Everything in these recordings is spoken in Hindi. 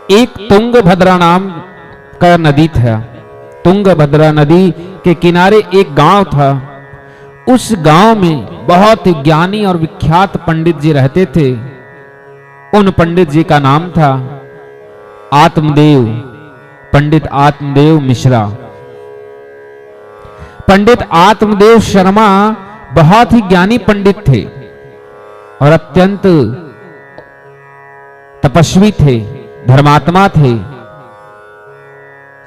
एक तुंगभद्रा नाम का नदी था। तुंगभद्रा नदी के किनारे एक गांव था। उस गांव में बहुत ही ज्ञानी और विख्यात पंडित जी रहते थे। उन पंडित जी का नाम था आत्मदेव, पंडित आत्मदेव मिश्रा। पंडित आत्मदेव शर्मा बहुत ही ज्ञानी पंडित थे और अत्यंत तपस्वी थे, धर्मात्मा थे,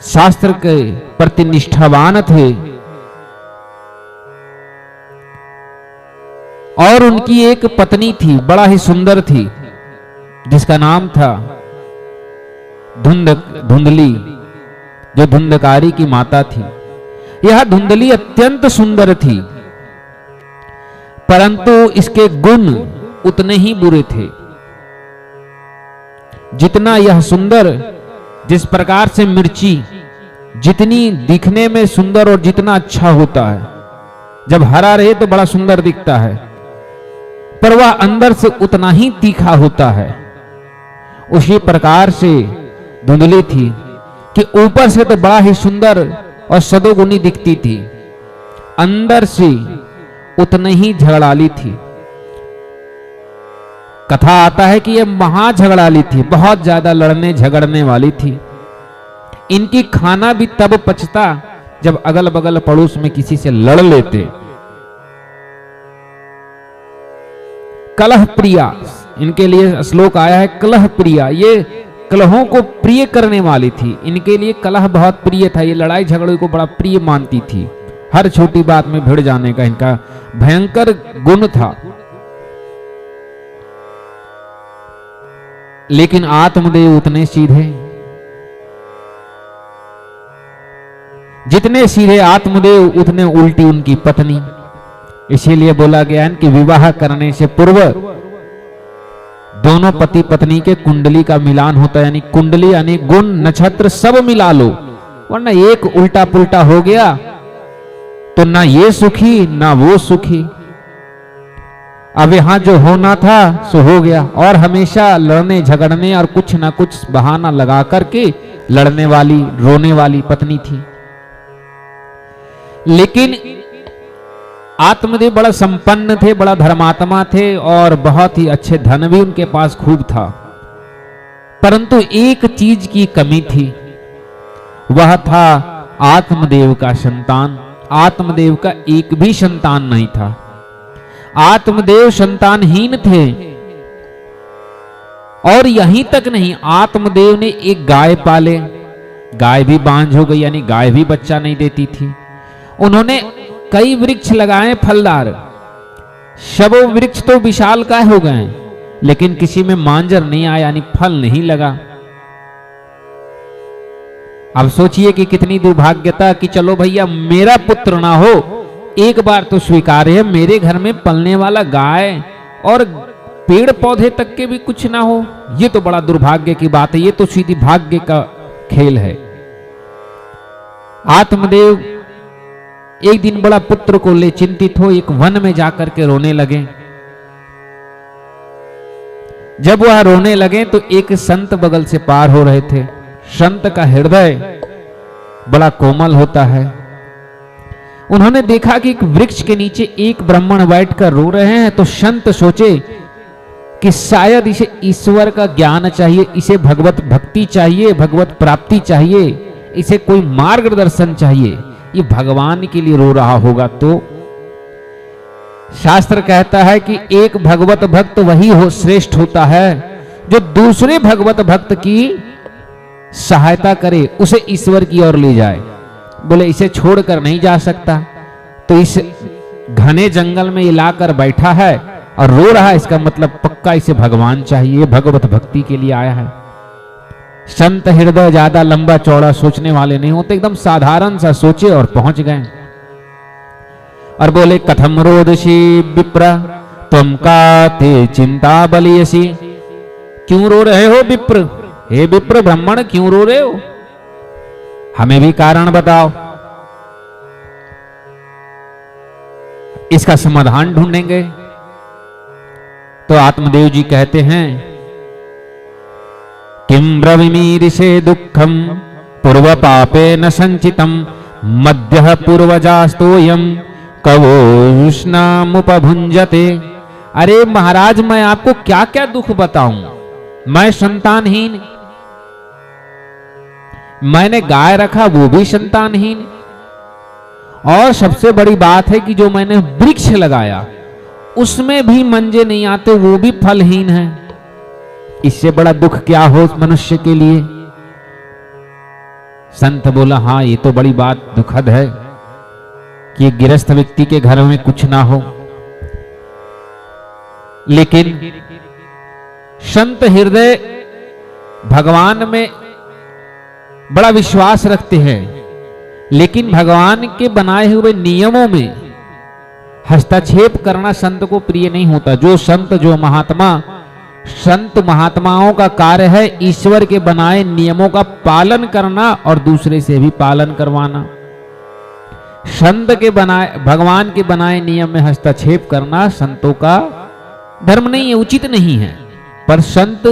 शास्त्र के प्रति निष्ठावान थे। और उनकी एक पत्नी थी, बड़ा ही सुंदर थी, जिसका नाम था धुंधली, जो धुंधकारी की माता थी। यह धुंधली अत्यंत सुंदर थी, परंतु इसके गुण उतने ही बुरे थे। जितना यह सुंदर, जिस प्रकार से मिर्ची जितनी दिखने में सुंदर और जितना अच्छा होता है, जब हरा रहे तो बड़ा सुंदर दिखता है, पर वह अंदर से उतना ही तीखा होता है। उसी प्रकार से धुंधली थी कि ऊपर से तो बड़ा ही सुंदर और सदोगुनी दिखती थी, अंदर से उतनी ही झगड़ाली थी। कथा आता है कि यह महा झगड़ाली थी, बहुत ज्यादा लड़ने झगड़ने वाली थी। इनकी खाना भी तब पचता जब अगल बगल पड़ोस में किसी से लड़ लेते। कलह प्रिया, इनके लिए श्लोक आया है, कलह प्रिया। ये कलहों को प्रिय करने वाली थी। इनके लिए कलह बहुत प्रिय था। ये लड़ाई झगड़े को बड़ा प्रिय मानती थी। हर छोटी बात में भिड़ जाने का इनका भयंकर गुण था। लेकिन आत्मदेव उतने सीधे, जितने सीधे आत्मदेव उतने उल्टी उनकी पत्नी। इसीलिए बोला गया है कि विवाह करने से पूर्व दोनों पति पत्नी के कुंडली का मिलान होता है। यानी कुंडली यानी गुण नक्षत्र सब मिला लो, वरना एक उल्टा पुल्टा हो गया तो ना ये सुखी ना वो सुखी। अब यहां जो होना था सो हो गया, और हमेशा लड़ने झगड़ने और कुछ ना कुछ बहाना लगा करके लड़ने वाली रोने वाली पत्नी थी। लेकिन आत्मदेव बड़ा संपन्न थे, बड़ा धर्मात्मा थे और बहुत ही अच्छे धन भी उनके पास खूब था। परंतु एक चीज की कमी थी, वह था आत्मदेव का संतान। आत्मदेव का एक भी संतान नहीं था। आत्मदेव संतानहीन थे। और यहीं तक नहीं, आत्मदेव ने एक गाय पाले, गाय भी बांझ हो गई, यानी गाय भी बच्चा नहीं देती थी। उन्होंने कई वृक्ष लगाए फलदार, सब वृक्ष तो विशालकाय हो गए, लेकिन किसी में मांजर नहीं आया, यानी फल नहीं लगा। अब सोचिए कि कितनी दुर्भाग्यता कि चलो भैया मेरा पुत्र ना हो, एक बार तो स्वीकार है, मेरे घर में पलने वाला गाय और पेड़ पौधे तक के भी कुछ ना हो, ये तो बड़ा दुर्भाग्य की बात है। ये तो सीधी भाग्य का खेल है। आत्मदेव एक दिन बड़ा पुत्र को ले चिंतित हो एक वन में जाकर के रोने लगे। जब वह रोने लगे तो एक संत बगल से पार हो रहे थे। संत का हृदय बड़ा कोमल होता है। उन्होंने देखा कि एक वृक्ष के नीचे एक ब्राह्मण बैठकर रो रहे हैं, तो संत सोचे कि शायद इसे ईश्वर का ज्ञान चाहिए, इसे भगवत भक्ति चाहिए, भगवत प्राप्ति चाहिए, इसे कोई मार्गदर्शन चाहिए, ये भगवान के लिए रो रहा होगा। तो शास्त्र कहता है कि एक भगवत भक्त वही हो श्रेष्ठ होता है जो दूसरे भगवत भक्त की सहायता करे, उसे ईश्वर की ओर ले जाए। बोले इसे छोड़कर नहीं जा सकता, तो इस घने जंगल में ये लाकर बैठा है और रो रहा है, इसका मतलब पक्का इसे भगवान चाहिए, भगवत भक्ति के लिए आया है। संत हृदय ज्यादा लंबा चौड़ा सोचने वाले नहीं होते, एकदम साधारण सा सोचे और पहुंच गए। और बोले कथम रोदसी विप्र तुम का ते चिंता बलियसी। क्यों रो रहे हो विप्र, हे विप्र ब्राह्मण क्यों रो रहे हो, हमें भी कारण बताओ, इसका समाधान ढूंढेंगे। तो आत्मदेव जी कहते हैं किं ब्रवीमीरिषे दुःखम पूर्व पापे न संचितम मध्यः पूर्वजास्तोयम कवोष्णामुपभुंजते। अरे महाराज, मैं आपको क्या क्या दुख बताऊं। मैं संतानहीन, मैंने गाय रखा वो भी संतानहीन, और सबसे बड़ी बात है कि जो मैंने वृक्ष लगाया उसमें भी मंजे नहीं आते, वो भी फलहीन है। इससे बड़ा दुख क्या हो मनुष्य के लिए। संत बोला, हाँ ये तो बड़ी बात दुखद है कि गृहस्थ व्यक्ति के घर में कुछ ना हो। लेकिन संत हृदय भगवान में बड़ा विश्वास रखते हैं, लेकिन भगवान के बनाए हुए नियमों में हस्तक्षेप करना संत को प्रिय नहीं होता। जो संत, जो महात्मा, संत महात्माओं का कार्य है ईश्वर के बनाए नियमों का पालन करना और दूसरे से भी पालन करवाना। संत के बनाए, भगवान के बनाए नियम में हस्तक्षेप करना संतों का धर्म नहीं है, उचित नहीं है। पर संत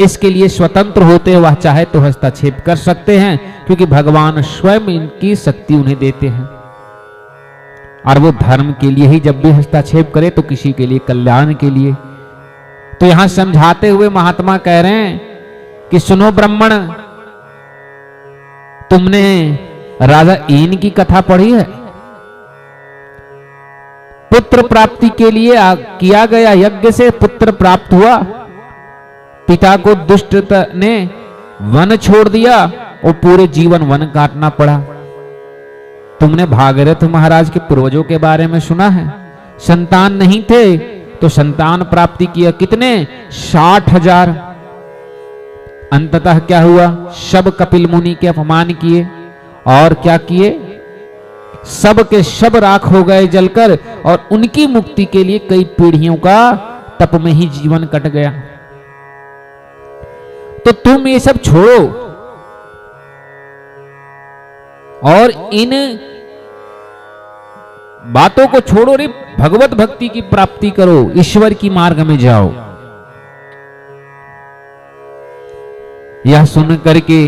इसके लिए स्वतंत्र होते, वह चाहे तो हस्तक्षेप कर सकते हैं, क्योंकि भगवान स्वयं इनकी शक्ति उन्हें देते हैं। और वो धर्म के लिए ही जब भी हस्तक्षेप करे तो किसी के लिए कल्याण के लिए। तो यहां समझाते हुए महात्मा कह रहे हैं कि सुनो ब्राह्मण, तुमने राजा ईन की कथा पढ़ी है। पुत्र प्राप्ति के लिए किया गया यज्ञ से पुत्र प्राप्त हुआ। पिता को दुष्ट ने वन छोड़ दिया और पूरे जीवन वन काटना पड़ा। तुमने भागीरथ महाराज के पूर्वजों के बारे में सुना है। संतान नहीं थे तो संतान प्राप्ति किया, कितने? 60,000। अंततः क्या हुआ? सब कपिल मुनि के अपमान किए और क्या किए? सब के सब राख हो गए जलकर, और उनकी मुक्ति के लिए कई पीढ़ियों का तप में ही जीवन कट गया। तो तुम ये सब छोड़ो और इन बातों को छोड़ो रे, भगवत भक्ति की प्राप्ति करो, ईश्वर की मार्ग में जाओ। यह सुन करके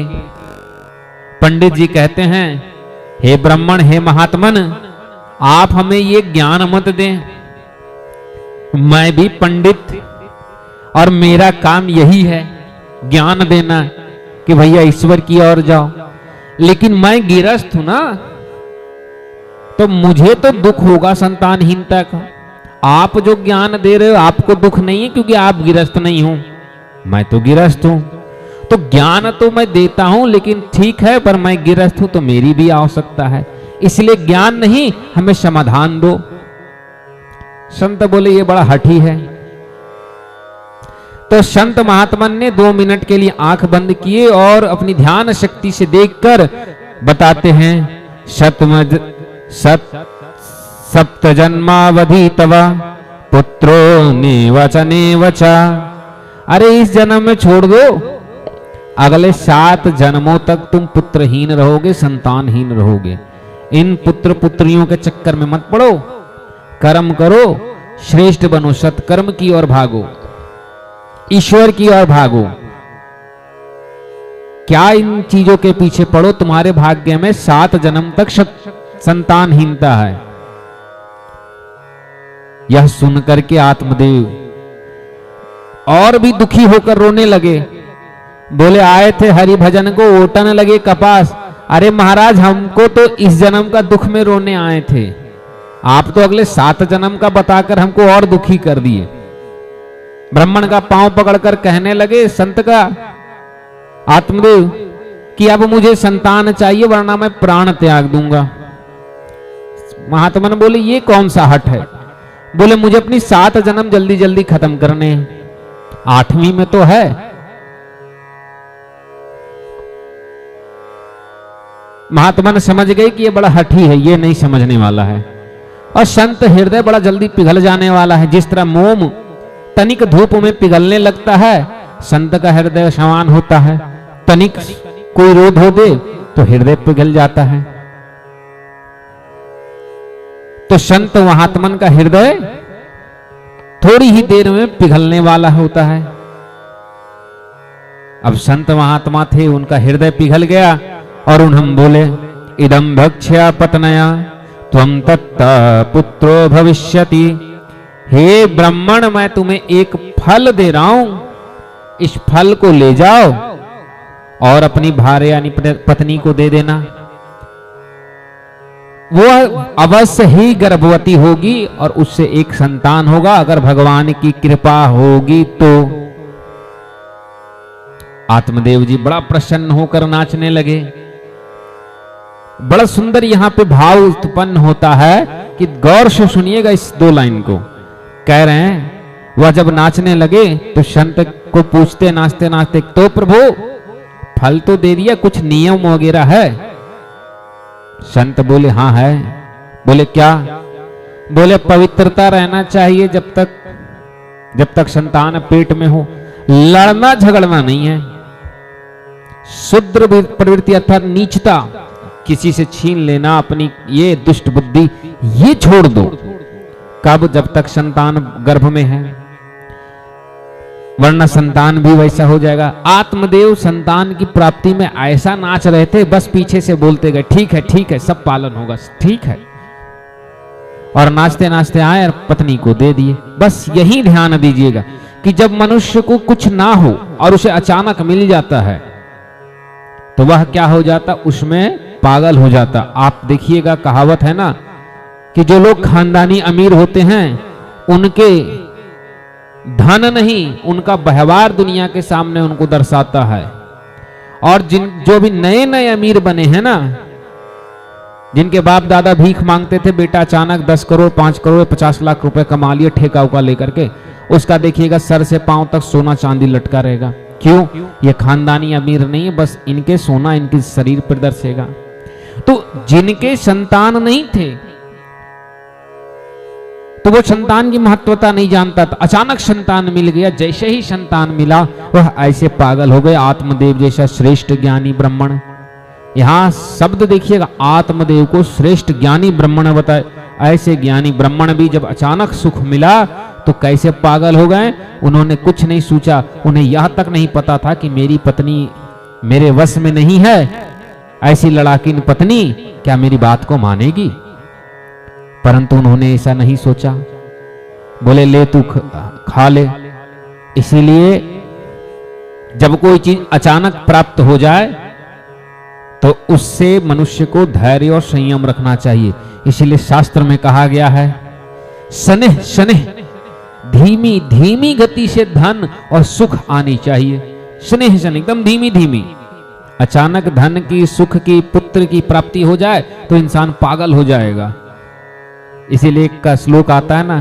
पंडित जी कहते हैं, हे ब्राह्मण, हे महात्मन, आप हमें ये ज्ञान मत दें। मैं भी पंडित और मेरा काम यही है ज्ञान देना कि भैया ईश्वर की ओर जाओ। लेकिन मैं गृहस्थ हूं ना, तो मुझे तो दुख होगा संतानहीनता का। आप जो ज्ञान दे रहे हो आपको दुख नहीं है, क्योंकि आप गृहस्थ नहीं हो, मैं तो गृहस्थ हूं। तो ज्ञान तो मैं देता हूं, लेकिन ठीक है, पर मैं गृहस्थ हूं तो मेरी भी आवश्यकता है, इसलिए ज्ञान नहीं, हमें समाधान दो। संत बोले, ये बड़ा हठी है। तो संत महात्मन ने 2 मिनट के लिए आंख बंद किए और अपनी ध्यान शक्ति से देखकर बताते हैं, सप्त जन्मावधि तव पुत्रो नेवचने वचा। अरे इस जन्म में छोड़ दो, अगले 7 जन्मों तक तुम पुत्रहीन रहोगे, संतानहीन रहोगे। इन पुत्र पुत्रियों के चक्कर में मत पड़ो, कर्म करो, श्रेष्ठ बनो, सत्कर्म की ओर भागो, ईश्वर की ओर भागो। क्या इन चीजों के पीछे पड़ो, तुम्हारे भाग्य में 7 जन्म तक संतानहीनता है। यह सुनकर के आत्मदेव और भी दुखी होकर रोने लगे। बोले, आए थे हरि भजन को, ओटने लगे कपास। अरे महाराज, हमको तो इस जन्म का दुख में रोने आए थे, आप तो अगले 7 जन्म का बताकर हमको और दुखी कर दिए। ब्राह्मण का पांव पकड़कर कहने लगे संत का आत्मदेव कि अब मुझे संतान चाहिए, वरना मैं प्राण त्याग दूंगा। महात्मा ने बोले, ये कौन सा हठ है? बोले, मुझे अपनी 7 जन्म जल्दी जल्दी खत्म करने हैं, 8वीं में तो है। महात्मा ने समझ गए कि ये बड़ा हठी है, ये नहीं समझने वाला है। और संत हृदय बड़ा जल्दी पिघल जाने वाला है। जिस तरह मोम तनिक धूप में पिघलने लगता है, संत का हृदय समान होता है। तनिक कोई रोध हो दे तो हृदय पिघल जाता है। तो संत महात्मन का हृदय थोड़ी ही देर में पिघलने वाला होता है। अब संत महात्मा थे, उनका हृदय पिघल गया और उन्हें बोले, इदम भक्ष्या पत्नया त्वं तत्त पुत्रो भविष्यति। हे ब्राह्मण, मैं तुम्हें एक फल दे रहा हूं, इस फल को ले जाओ और अपनी भार्या यानी पत्नी को दे देना। वो अवश्य ही गर्भवती होगी और उससे एक संतान होगा, अगर भगवान की कृपा होगी तो। आत्मदेव जी बड़ा प्रसन्न होकर नाचने लगे। बड़ा सुंदर यहां पे भाव उत्पन्न होता है कि गौर से सुनिएगा इस दो लाइन को। कह रहे हैं वह जब नाचने लगे तो संत को पूछते नाचते नाचते, तो प्रभु फल तो दे दिया, कुछ नियम वगैरह है? संत बोले हाँ है। बोले क्या? बोले पवित्रता रहना चाहिए जब तक संतान पेट में हो, लड़ना झगड़ना नहीं है। शुद्र प्रवृत्ति अर्थात नीचता, किसी से छीन लेना, अपनी ये दुष्ट बुद्धि ये छोड़ दो। कब? जब तक संतान गर्भ में है, वरना संतान भी वैसा हो जाएगा। आत्मदेव संतान की प्राप्ति में ऐसा नाच रहे थे, बस पीछे से बोलते गए, ठीक है ठीक है, सब पालन होगा, ठीक है। और नाचते नाचते आए और पत्नी को दे दिए। बस यही ध्यान दीजिएगा कि जब मनुष्य को कुछ ना हो और उसे अचानक मिल जाता है तो वह क्या हो जाता? उसमें पागल हो जाता। आप देखिएगा, कहावत है ना कि जो लोग खानदानी अमीर होते हैं उनके धन नहीं, उनका व्यवहार दुनिया के सामने उनको दर्शाता है। और जो भी नए नए अमीर बने हैं ना, जिनके बाप दादा भीख मांगते थे, बेटा अचानक 10 करोड़ 5 करोड़ 50 लाख रुपए कमा लिए ठेका उका लेकर के, उसका देखिएगा सर से पांव तक सोना चांदी लटका रहेगा। क्यों? ये खानदानी अमीर नहीं है, बस इनके सोना इनके शरीर पर दर्शेगा। तो जिनके संतान नहीं थे तो वो संतान की महत्वता नहीं जानता था। अचानक संतान मिल गया, जैसे ही संतान मिला वह ऐसे पागल हो गए। आत्मदेव जैसा श्रेष्ठ ज्ञानी ब्राह्मण, यहां शब्द देखिएगा, आत्मदेव को श्रेष्ठ ज्ञानी ब्राह्मण बताए। ऐसे ज्ञानी ब्राह्मण भी जब अचानक सुख मिला तो कैसे पागल हो गए। उन्होंने कुछ नहीं सोचा, उन्हें यह तक नहीं पता था कि मेरी पत्नी मेरे वश में नहीं है। ऐसी लड़ाकिन पत्नी क्या मेरी बात को मानेगी? परंतु उन्होंने ऐसा नहीं सोचा। बोले ले तू खा ले। इसीलिए जब कोई चीज अचानक प्राप्त हो जाए तो उससे मनुष्य को धैर्य और संयम रखना चाहिए। इसीलिए शास्त्र में कहा गया है, शनह शनह धीमी धीमी गति से धन और सुख आनी चाहिए। स्नेह शन एकदम धीमी धीमी। अचानक धन की, सुख की, पुत्र की प्राप्ति हो जाए तो इंसान पागल हो जाएगा। इसीलिए एक का श्लोक आता है ना,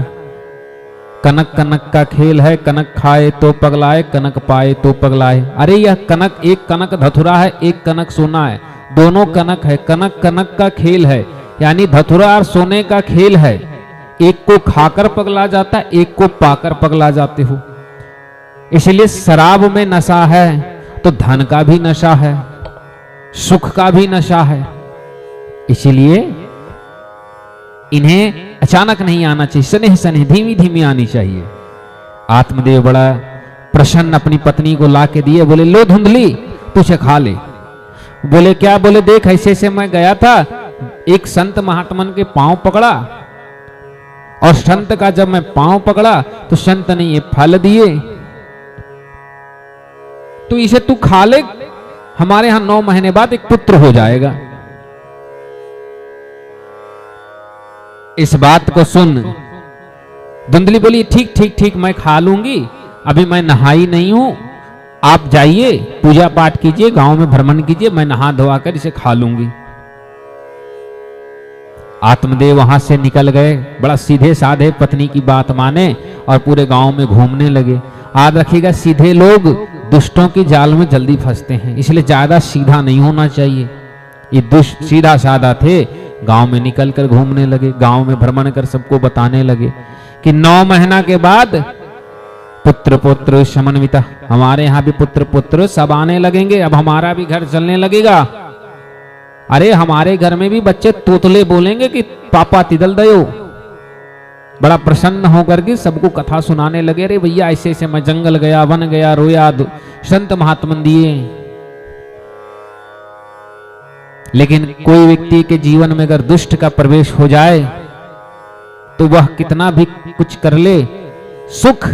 कनक कनक का खेल है, कनक खाए तो पगलाए, कनक पाए तो पगलाए। अरे यह कनक, एक कनक धतुरा है, एक कनक सोना है, दोनों कनक है। कनक कनक का खेल है, यानी धतुरा और सोने का खेल है। एक को खाकर पगला जाता है, एक को पाकर पगला जाते हो। इसलिए शराब में नशा है तो धन का भी नशा है, सुख का भी नशा है। इसीलिए इन्हें अचानक नहीं आना चाहिए, स्नेह स्नेह धीमी धीमी आनी चाहिए। आत्मदेव बड़ा प्रसन्न अपनी पत्नी को ला के दिए। बोले लो धुंधली, तुझे खा ले। बोले क्या? बोले देख ऐसे से मैं गया था, एक संत महात्मन के पांव पकड़ा, और संत का जब मैं पांव पकड़ा तो संत ने ये फल दिए, तो इसे तू खा ले, हमारे यहां 9 महीने बाद एक पुत्र हो जाएगा। इस बात को सुन धुंधली बोली ठीक ठीक ठीक, मैं खा लूंगी, अभी मैं नहाई नहीं हूं, आप जाइए पूजा पाठ कीजिए, गांव में भ्रमण कीजिए, मैं नहा धोआ कर इसे खा लूंगी। आत्मदेव वहां से निकल गए, बड़ा सीधे साधे पत्नी की बात माने और पूरे गांव में घूमने लगे। याद रखिएगा, सीधे लोग दुष्टों की जाल में जल्दी फंसते हैं, इसलिए ज्यादा सीधा नहीं होना चाहिए। ये दुष्ट सीधा साधा थे, गांव में निकल कर घूमने लगे, गांव में भ्रमण कर सबको बताने लगे कि 9 महीना के बाद पुत्र पुत्र समन्विता, हमारे यहां भी पुत्र पुत्र सब आने लगेंगे, अब हमारा भी घर चलने लगेगा। अरे हमारे घर में भी बच्चे तोतले बोलेंगे कि पापा तिदल दयो। बड़ा प्रसन्न होकर के सबको कथा सुनाने लगे। अरे भैया ऐसे ऐसे मैं जंगल गया, वन गया, रोया, संत महात्मा दिए, लेकिन कोई व्यक्ति के जीवन में अगर दुष्ट का प्रवेश हो जाए तो वह कितना भी कुछ कर ले, सुख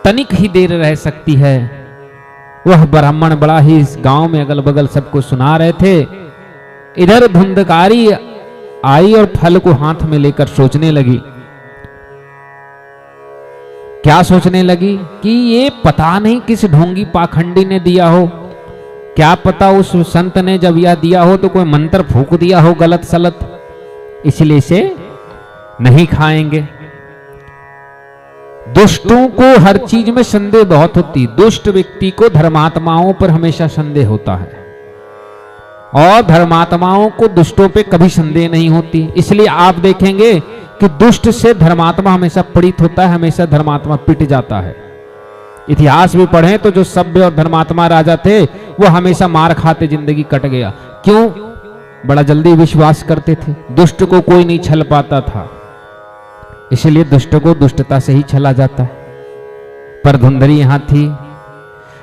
तनिक ही देर रह सकती है। वह ब्राह्मण बड़ा ही इस गांव में अगल बगल सबको सुना रहे थे। इधर धुंधकारी आई और फल को हाथ में लेकर सोचने लगी। क्या सोचने लगी कि ये पता नहीं किस ढोंगी पाखंडी ने दिया हो, क्या पता उस संत ने जब यह दिया हो तो कोई मंत्र फूंक दिया हो गलत सलत, इसलिए इसे नहीं खाएंगे। दुष्टों को हर चीज में संदेह बहुत होती, दुष्ट व्यक्ति को धर्मात्माओं पर हमेशा संदेह होता है और धर्मात्माओं को दुष्टों पे कभी संदेह नहीं होती। इसलिए आप देखेंगे कि दुष्ट से धर्मात्मा हमेशा पीड़ित होता है, हमेशा धर्मात्मा पिट जाता है। इतिहास भी पढ़ें तो जो सभ्य और धर्मात्मा राजा थे वो हमेशा मार खाते जिंदगी कट गया। क्यों? बड़ा जल्दी विश्वास करते थे, दुष्ट को कोई नहीं छल पाता था, इसलिए दुष्ट को दुष्टता से ही छला जाता है। पर धुंधरी यहां थी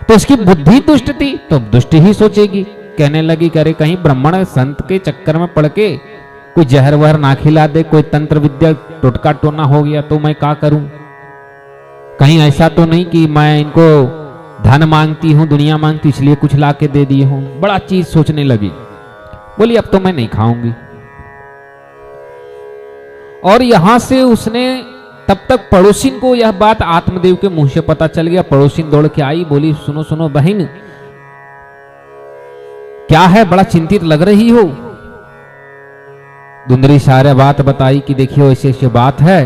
तो उसकी बुद्धि दुष्ट थी, तो दुष्ट ही सोचेगी। कहने लगी करे कहीं ब्राह्मण संत के चक्कर में पड़ के कोई जहर वहर ना खिला दे, कोई तंत्र विद्या टोटका टोना हो गया तो मैं क्या करूं? कहीं ऐसा तो नहीं कि मैं इनको धन मांगती हूं, दुनिया मांगती इसलिए कुछ ला के दे दिए हूं। बड़ा चीज सोचने लगी, बोली अब तो मैं नहीं खाऊंगी। और यहां से उसने तब तक पड़ोसिन को यह बात आत्मदेव के मुंह से पता चल गया। पड़ोसिन दौड़ के आई, बोली सुनो सुनो बहन, क्या है, बड़ा चिंतित लग रही हो। धुंधरी सारे बात बताई कि देखियो ऐसे ऐसे बात है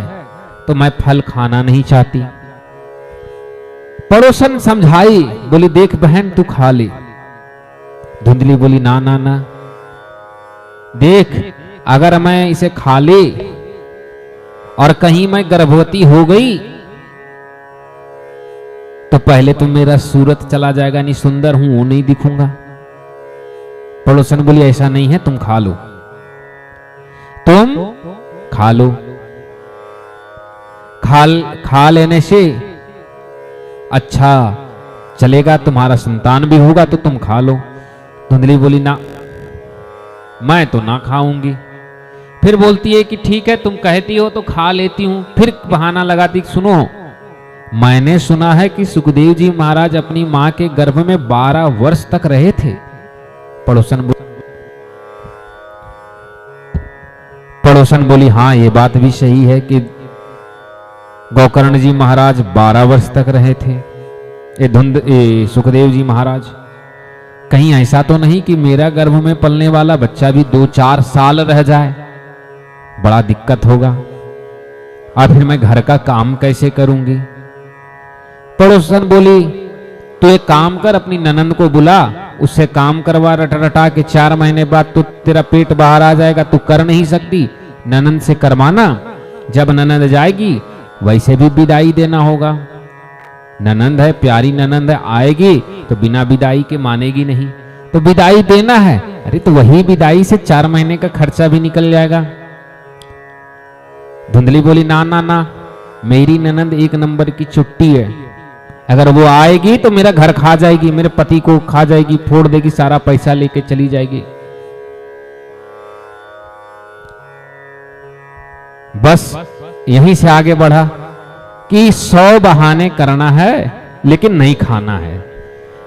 तो मैं फल खाना नहीं चाहती। पड़ोसन समझाई, बोली देख बहन तू खा ले। धुंधली बोली ना ना ना, देख अगर मैं इसे खा ले और कहीं मैं गर्भवती हो गई तो पहले तो मेरा सूरत चला जाएगा, नहीं सुंदर हूं वो नहीं दिखूंगा। पड़ोसन बोली ऐसा नहीं है, तुम खा लो, तुम खा लो। खा लेने से अच्छा चलेगा, तुम्हारा संतान भी होगा तो तुम खा लो। धुंधली बोली ना, मैं तो ना खाऊंगी। फिर बोलती है कि ठीक है तुम कहती हो तो खा लेती हूं। फिर बहाना लगाती, सुनो मैंने सुना है कि सुखदेव जी महाराज अपनी मां के गर्भ में 12 वर्ष तक रहे थे। पड़ोसन बोली हाँ ये बात भी सही है कि गोकर्ण जी महाराज 12 वर्ष तक रहे थे। ये सुखदेव जी महाराज, कहीं ऐसा तो नहीं कि मेरा गर्भ में पलने वाला बच्चा भी 2-4 साल रह जाए, बड़ा दिक्कत होगा और फिर मैं घर का काम कैसे करूंगी। पड़ोसन बोली तू एक काम कर, अपनी ननंद को बुला, उससे काम करवा, रटा के 4 महीने बाद तो तेरा पेट बाहर आ जाएगा। तू कर नहीं सकती, ननंद से करवाना। जब ननंद जाएगी वैसे भी विदाई देना होगा। ननंद है, प्यारी ननंद है, आएगी तो बिना विदाई के मानेगी नहीं, तो विदाई देना है। अरे तो वही विदाई से 4 महीने का खर्चा भी निकल जाएगा। धुंधली बोली ना ना ना, मेरी ननंद 1 नंबर की चुट्टी है, अगर वो आएगी तो मेरा घर खा जाएगी, मेरे पति को खा जाएगी, फोड़ देगी, सारा पैसा लेके चली जाएगी। बस यहीं से आगे बढ़ा कि 100 बहाने करना है लेकिन नहीं खाना है।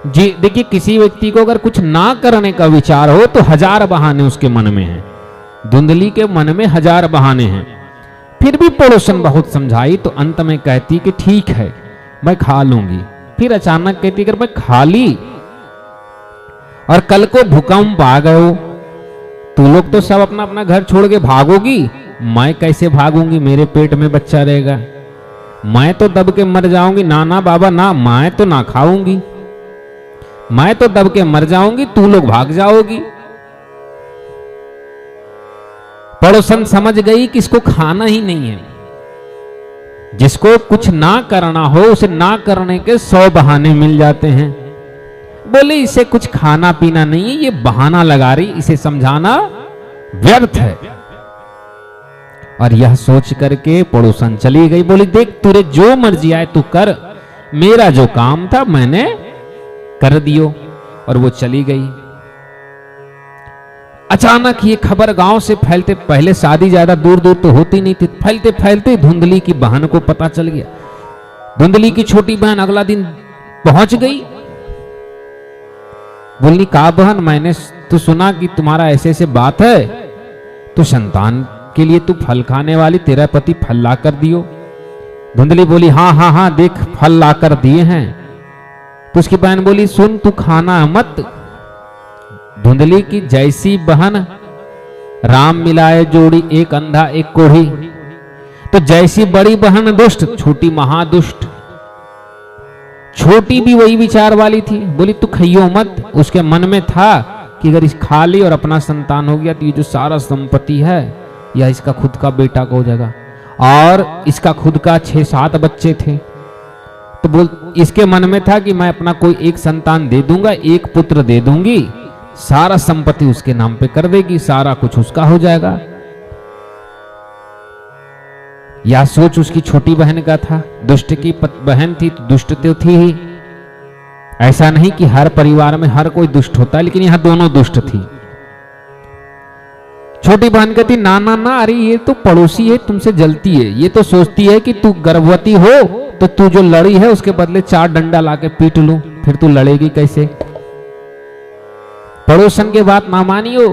जी देखिए, किसी व्यक्ति को अगर कुछ ना करने का विचार हो तो 1000 बहाने उसके मन में हैं। धुंधली के मन में 1000 बहाने हैं। फिर भी पड़ोसन बहुत समझाई तो अंत में कहती कि ठीक है मैं खा लूंगी। फिर अचानक कहती अगर मैं खा ली और कल को भूकंप आ गए हो, तू लोग तो सब अपना अपना घर छोड़ के भागोगी, मैं कैसे भागूंगी, मेरे पेट में बच्चा रहेगा, मैं तो दब के मर जाऊंगी। ना ना बाबा ना, मैं तो ना खाऊंगी, मैं तो दब के मर जाऊंगी, तू लोग भाग जाओगी। पड़ोसन समझ गई कि इसको खाना ही नहीं है। जिसको कुछ ना करना हो उसे ना करने के 100 बहाने मिल जाते हैं। बोले इसे कुछ खाना पीना नहीं है, ये बहाना लगा रही, इसे समझाना व्यर्थ है। और यह सोच करके पड़ोसन चली गई। बोली देख तुझे जो मर्जी आए तू कर, मेरा जो काम था मैंने कर दियो, और वो चली गई। अचानक ये खबर गांव से फैलते, पहले शादी ज्यादा दूर दूर तो होती नहीं थी, फैलते फैलते धुंधली की बहन को पता चल गया। धुंधली की छोटी बहन अगला दिन पहुंच गई, बोली कहा बहन, मैंने तो सुना कि तुम्हारा ऐसे ऐसे बात है, तो संतान के लिए तू फल खाने वाली, तेरा पति फल ला कर दियो। धुंधली बोली हाँ हाँ हाँ, देख फल ला कर दिए हैं। तो उसकी बहन बोली सुन, तू खाना मत। धुंधली की जैसी बहन, राम मिलाए जोड़ी, एक अंधा एक कोढ़ी। तो जैसी बड़ी बहन दुष्ट, छोटी महादुष्ट। छोटी भी वही विचार वाली थी, बोली तू खइयो मत। उसके मन में था कि अगर इस खा ली और अपना संतान हो गया तो ये जो सारा संपत्ति है या इसका खुद का बेटा का हो जाएगा। और इसका खुद का 6-7 बच्चे थे, तो बोल इसके मन में था कि मैं अपना कोई एक संतान दे दूंगा, एक पुत्र दे दूंगी, सारा संपत्ति उसके नाम पे कर देगी, सारा कुछ उसका हो जाएगा। यह सोच उसकी छोटी बहन का था। दुष्ट की बहन थी तो दुष्ट तो थी ही, ऐसा नहीं कि हर परिवार में हर कोई दुष्ट होता है, लेकिन यहां दोनों दुष्ट थी। छोटी बहन कहती ना ना ना, अरे ये तो पड़ोसी है, तुमसे जलती है, ये तो सोचती है कि तू गर्भवती हो तो तू जो लड़ी है उसके बदले 4 डंडा लाके पीट लूं, फिर तू लड़ेगी कैसे। पड़ोसन के बात ना मानियो,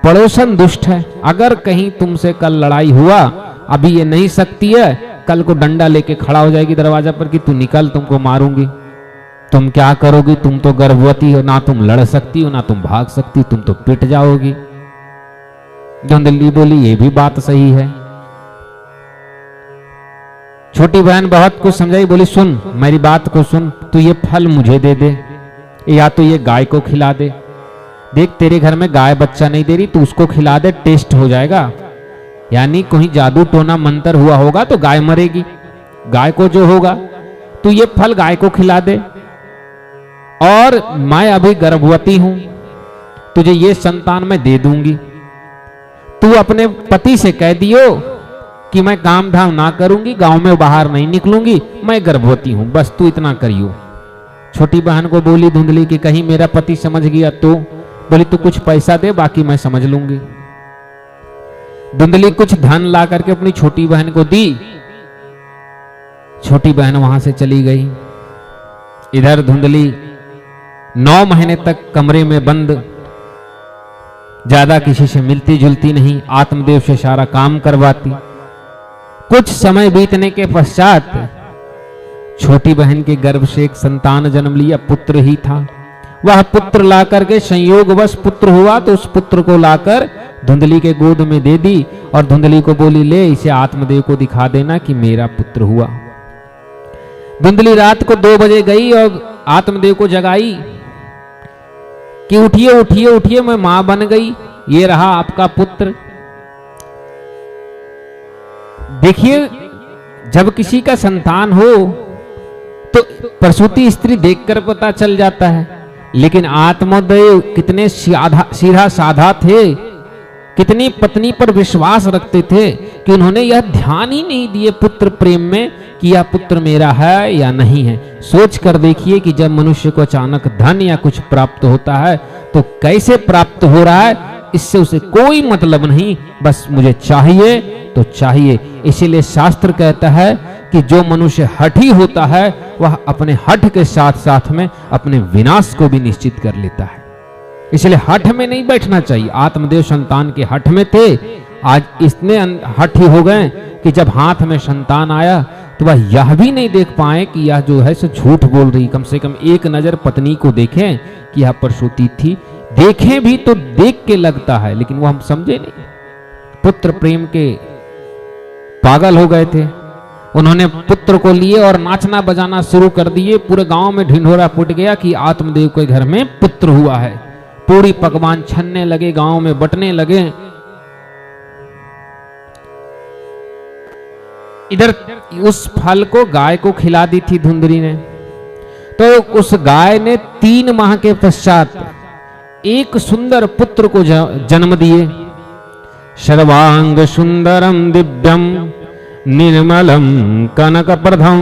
पड़ोसन दुष्ट है। अगर कहीं तुमसे कल लड़ाई हुआ, अभी ये नहीं सकती है, कल को डंडा लेके खड़ा हो जाएगी दरवाजा पर कि तू निकल, तुमको मारूंगी। तुम क्या करोगी, तुम तो गर्भवती हो, ना तुम लड़ सकती हो ना तुम भाग सकती, तुम तो पिट जाओगी। धुंधली बोली ये भी बात सही है। छोटी बहन बहुत कुछ समझाई, बोली सुन मेरी बात को सुन, तू ये फल मुझे दे दे या तो ये गाय को खिला दे। देख तेरे घर में गाय बच्चा नहीं दे रही, तू उसको खिला दे, टेस्ट हो जाएगा। यानी कोई जादू टोना मंत्र हुआ होगा तो गाय मरेगी, गाय को जो होगा, तू ये फल गाय को खिला दे। और मैं अभी गर्भवती हूं, तुझे ये संतान मैं दे दूंगी। तू अपने पति से कह दियो कि मैं काम धाम ना करूंगी, गांव में बाहर नहीं निकलूंगी, मैं गर्भवती हूं, बस तू इतना करियो। छोटी बहन को बोली धुंधली कि कहीं मेरा पति समझ गया तो। बोली तू कुछ पैसा दे, बाकी मैं समझ लूंगी। धुंधली कुछ धन ला करके अपनी छोटी बहन को दी। छोटी बहन वहां से चली गई। इधर धुंधली 9 महीने तक कमरे में बंद, ज्यादा किसी से मिलती जुलती नहीं, आत्मदेव से सारा काम करवाती। कुछ समय बीतने के पश्चात छोटी बहन के गर्भ से एक संतान जन्म लिया, पुत्र ही था। वह पुत्र लाकर के संयोगवश पुत्र हुआ, तो उस पुत्र को लाकर धुंधली के गोद में दे दी और धुंधली को बोली ले इसे आत्मदेव को दिखा देना कि मेरा पुत्र हुआ। धुंधली रात को 2 बजे गई और आत्मदेव को जगाई कि उठिए उठिए उठिए, मैं मां बन गई, ये रहा आपका पुत्र। देखिए जब किसी का संतान हो तो प्रसूति स्त्री देखकर पता चल जाता है, लेकिन आत्मदेव कितने सीधा साधा थे, कितनी पत्नी पर विश्वास रखते थे कि उन्होंने यह ध्यान ही नहीं दिए पुत्र प्रेम में कि यह पुत्र मेरा है या नहीं है। सोच कर देखिए कि जब मनुष्य को अचानक धन या कुछ प्राप्त होता है तो कैसे प्राप्त हो रहा है, इससे उसे कोई मतलब नहीं, बस मुझे चाहिए तो चाहिए। इसीलिए शास्त्र कहता है कि जो मनुष्य हठी होता है वह अपने हठ के साथ साथ में अपने विनाश को भी निश्चित कर लेता है। इसलिए हठ में नहीं बैठना चाहिए। आत्मदेव संतान के हठ में थे, आज इतने हठी हो गए कि जब हाथ में संतान आया तो वह यह भी नहीं देख पाए कि यह जो है सो झूठ बोल रही। कम से कम एक नजर पत्नी को देखें कि यह प्रसूति थी, देखें भी तो देख के लगता है, लेकिन वो हम समझे नहीं। पुत्र प्रेम के पागल हो गए थे। उन्होंने पुत्र को लिए और नाचना बजाना शुरू कर दिए। पूरे गांव में ढिंढोरा फूट गया कि आत्मदेव के घर में पुत्र हुआ है। पूरी पकवान छनने लगे, गांव में बंटने लगे। इधर उस फल को गाय को खिला दी थी धुंधली ने, तो उस गाय ने 3 माह के पश्चात एक सुंदर पुत्र को जन्म दिए। सर्वांग सुंदरम दिव्यम निर्मलम कनक प्रधम।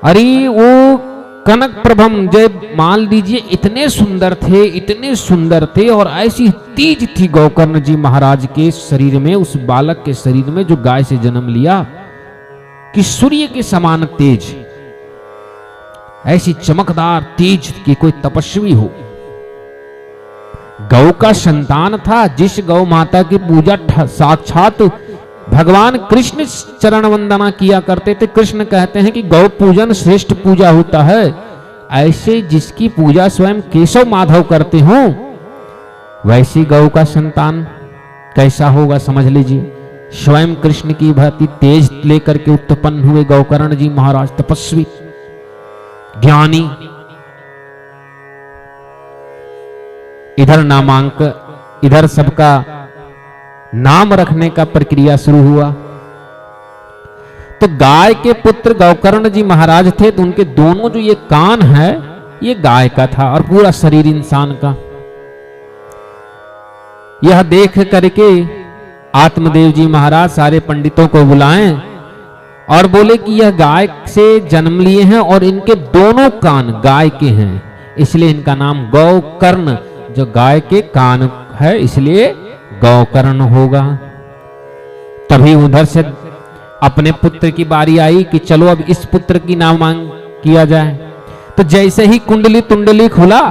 अरे वो कनक प्रभम जब मान लीजिए इतने सुंदर थे और ऐसी तेज थी गौकर्ण जी महाराज के शरीर में, उस बालक के शरीर में जो गाय से जन्म लिया, कि सूर्य के समान तेज, ऐसी चमकदार तेज कि कोई तपस्वी हो। गौ का संतान था, जिस गौ माता की पूजा साक्षात भगवान कृष्ण चरण वंदना किया करते थे। कृष्ण कहते हैं कि गौ पूजन श्रेष्ठ पूजा होता है। ऐसे जिसकी पूजा स्वयं केशव माधव करते हो, वैसी गौ का संतान कैसा होगा समझ लीजिए। स्वयं कृष्ण की भांति तेज लेकर के उत्पन्न हुए गौकर्ण जी महाराज, तपस्वी ज्ञानी। इधर नामांक, इधर सबका नाम रखने का प्रक्रिया शुरू हुआ। तो गाय के पुत्र गौकर्ण जी महाराज थे, तो उनके दोनों जो ये कान है ये गाय का था और पूरा शरीर इंसान का। यह देख करके आत्मदेव जी महाराज सारे पंडितों को बुलाएं और बोले कि यह गाय से जन्म लिए हैं और इनके दोनों कान गाय के हैं, इसलिए इनका नाम गौकर्ण, जो गाय के कान है इसलिए गौकर्ण होगा। तभी उधर से अपने पुत्र की बारी आई कि चलो अब इस पुत्र की नाम मांग किया जाए। तो जैसे ही कुंडली तुंडली खुला,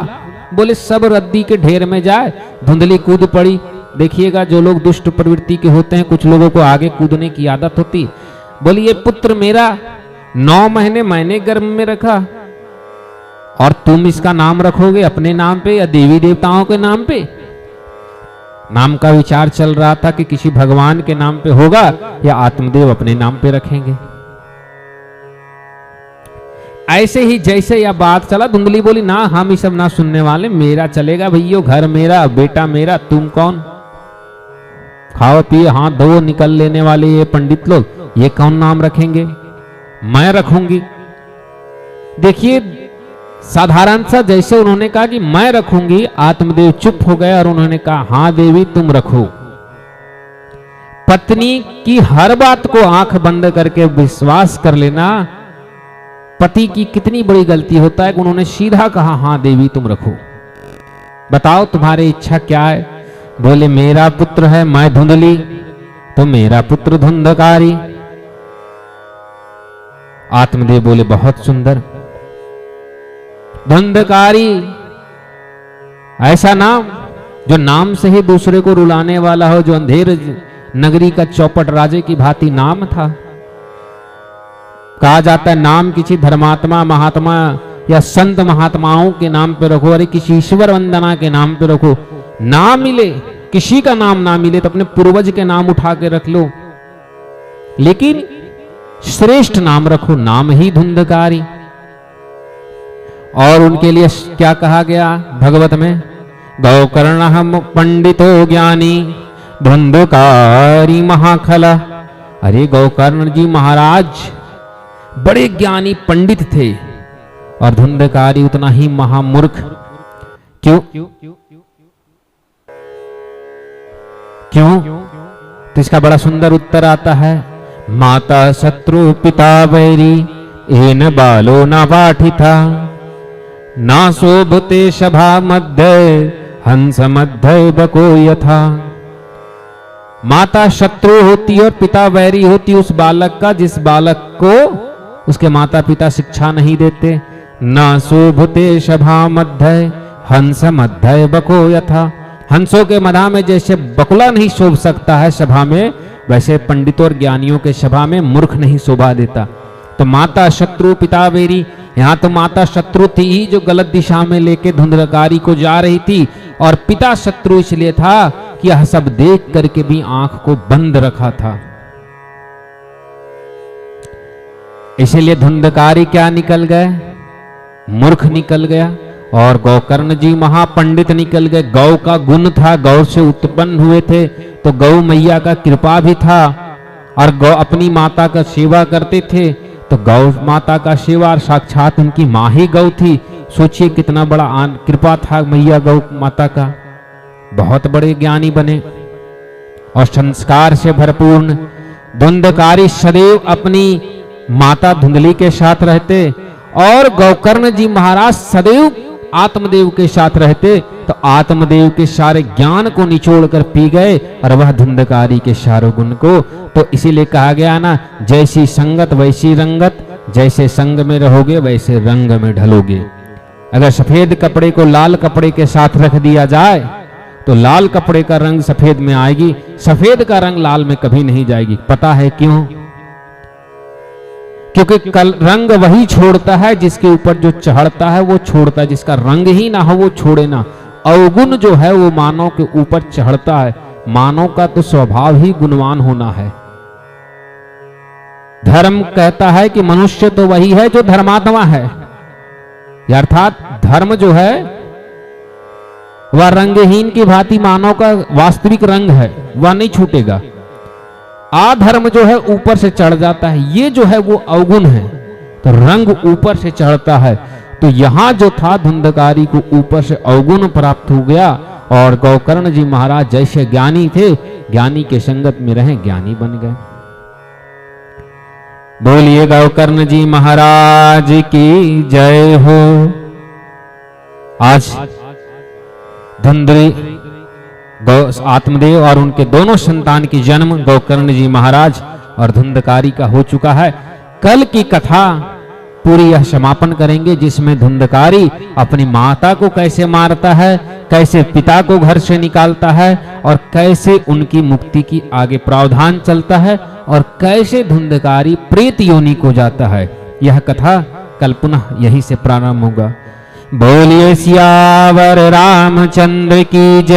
बोले सब रद्दी के ढेर में जाए, धुंधली कूद पड़ी। देखिएगा जो लोग दुष्ट प्रवृत्ति के होते हैं, कुछ लोगों को आगे कूदने की आदत होती। बोली ये पुत्र मेरा 9 महीने मैंने गर्भ में रखा और तुम इसका नाम रखोगे अपने नाम पे या देवी देवताओं के नाम पे? नाम का विचार चल रहा था कि किसी भगवान के नाम पे होगा या आत्मदेव अपने नाम पे रखेंगे। ऐसे ही जैसे यह बात चला, धुंधली बोली ना हम ये सब ना सुनने वाले, मेरा चलेगा भैया, घर मेरा, बेटा मेरा, तुम कौन? खाओ पिए हाथ धो निकल लेने वाले ये पंडित लोग, ये कौन नाम रखेंगे? मैं रखूंगी। देखिए साधारण सा जैसे उन्होंने कहा कि मैं रखूंगी, आत्मदेव चुप हो गए और उन्होंने कहा हां देवी तुम रखो। पत्नी की हर बात को आंख बंद करके विश्वास कर लेना, पति की कितनी बड़ी गलती होता है कि उन्होंने सीधा कहा हां देवी तुम रखो। बताओ तुम्हारी इच्छा क्या है? बोले मेरा पुत्र है मैं धुंधली, तो मेरा पुत्र धुंधकारी। आत्मदेव बोले बहुत सुंदर, धुंधकारी ऐसा नाम जो नाम से ही दूसरे को रुलाने वाला हो, जो अंधेर नगरी का चौपट राजे की भांति नाम था। कहा जाता है नाम किसी धर्मात्मा महात्मा या संत महात्माओं के नाम पे रखो, अरे किसी ईश्वर वंदना के नाम पे रखो। ना मिले, किसी का नाम ना मिले तो अपने पूर्वज के नाम उठा के रख लो, लेकिन श्रेष्ठ नाम रखो, नाम ही धुंधकारी। और उनके लिए क्या कहा गया भगवत में? गौकर्ण हम पंडितो ज्ञानी धुंधकारी महाखला। अरे गौकर्ण जी महाराज बड़े ज्ञानी पंडित थे और धुंधकारी उतना ही महामूर्ख। क्यों? क्यों? तो इसका बड़ा सुंदर उत्तर आता है, माता शत्रु पिता वैरी एन बालो न पाठिता ना शोभते सभा मध्य हंस मध्य बको यथा। माता शत्रु होती और पिता वैरी होती उस बालक का जिस बालक को उसके माता पिता शिक्षा नहीं देते। ना शोभते सभा मध्य हंस मध्य बको यथा। हंसों के मधा में जैसे बकुला नहीं शोभ सकता है सभा में, वैसे पंडितों और ज्ञानियों के सभा में मूर्ख नहीं शोभा देता। तो माता शत्रु पिता वैरी, यहाँ तो माता शत्रु थी ही जो गलत दिशा में लेके धुंधकारी को जा रही थी, और पिता शत्रु इसलिए था कि यह सब देख करके भी आंख को बंद रखा था। इसलिए धुंधकारी क्या निकल गए? मूर्ख निकल गया और गौकर्ण जी महापंडित निकल गए। गौ का गुण था, गौ से उत्पन्न हुए थे तो गौ मैया का कृपा भी था और गौ अपनी माता का सेवा करते थे, तो गौ माता का सेवा साक्षात उनकी माँ ही गौ थी। सोचिए कितना बड़ा कृपा था मैया गौ माता का। बहुत बड़े ज्ञानी बने और संस्कार से भरपूर्ण। धुंधकारी सदैव अपनी माता धुंधली के साथ रहते और गोकर्ण जी महाराज सदैव आत्मदेव के साथ रहते तो आत्मदेव के सारे ज्ञान को निचोड़ कर पी गए और वह धुंधकारी के सारे गुण को। तो इसीलिए कहा गया ना, जैसी संगत वैसी रंगत, जैसे संग में रहोगे वैसे रंग में ढलोगे। अगर सफेद कपड़े को लाल कपड़े के साथ रख दिया जाए तो लाल कपड़े का रंग सफेद में आएगी, सफेद का रंग लाल में कभी नहीं जाएगी। पता है क्यों? क्योंकि कल रंग वही छोड़ता है जिसके ऊपर जो चढ़ता है वो छोड़ता है, जिसका रंग ही ना हो वो छोड़े ना। अवगुण जो है वो मानव के ऊपर चढ़ता है। मानव का तो स्वभाव ही गुणवान होना है। धर्म कहता है कि मनुष्य तो वही है जो धर्मात्मा है, अर्थात धर्म जो है वह रंगहीन की भांति मानव का वास्तविक रंग है, वह नहीं छूटेगा। आधर्म जो है ऊपर से चढ़ जाता है, ये जो है वो अवगुण है, तो रंग ऊपर से चढ़ता है। तो यहां जो था धुंधकारी को ऊपर से अवगुण प्राप्त हो गया और गोकर्ण जी महाराज जैसे ज्ञानी थे, ज्ञानी के संगत में रहे ज्ञानी बन गए। बोलिए गोकर्ण जी महाराज की जय हो। आज धुंधली आत्मदेव और उनके दोनों संतान की जन्म गोकर्ण जी महाराज और धुंधकारी का हो चुका है। कल की कथा पूरी यह समापन करेंगे जिसमें धुंधकारी अपनी माता को कैसे मारता है, कैसे पिता को घर से निकालता है और कैसे उनकी मुक्ति की आगे प्रावधान चलता है और कैसे धुंधकारी प्रेत योनि को जाता है। यह कथा कल पुनः यहीं से प्रारंभ होगा। बोलिए सियावर रामचंद्र की जय।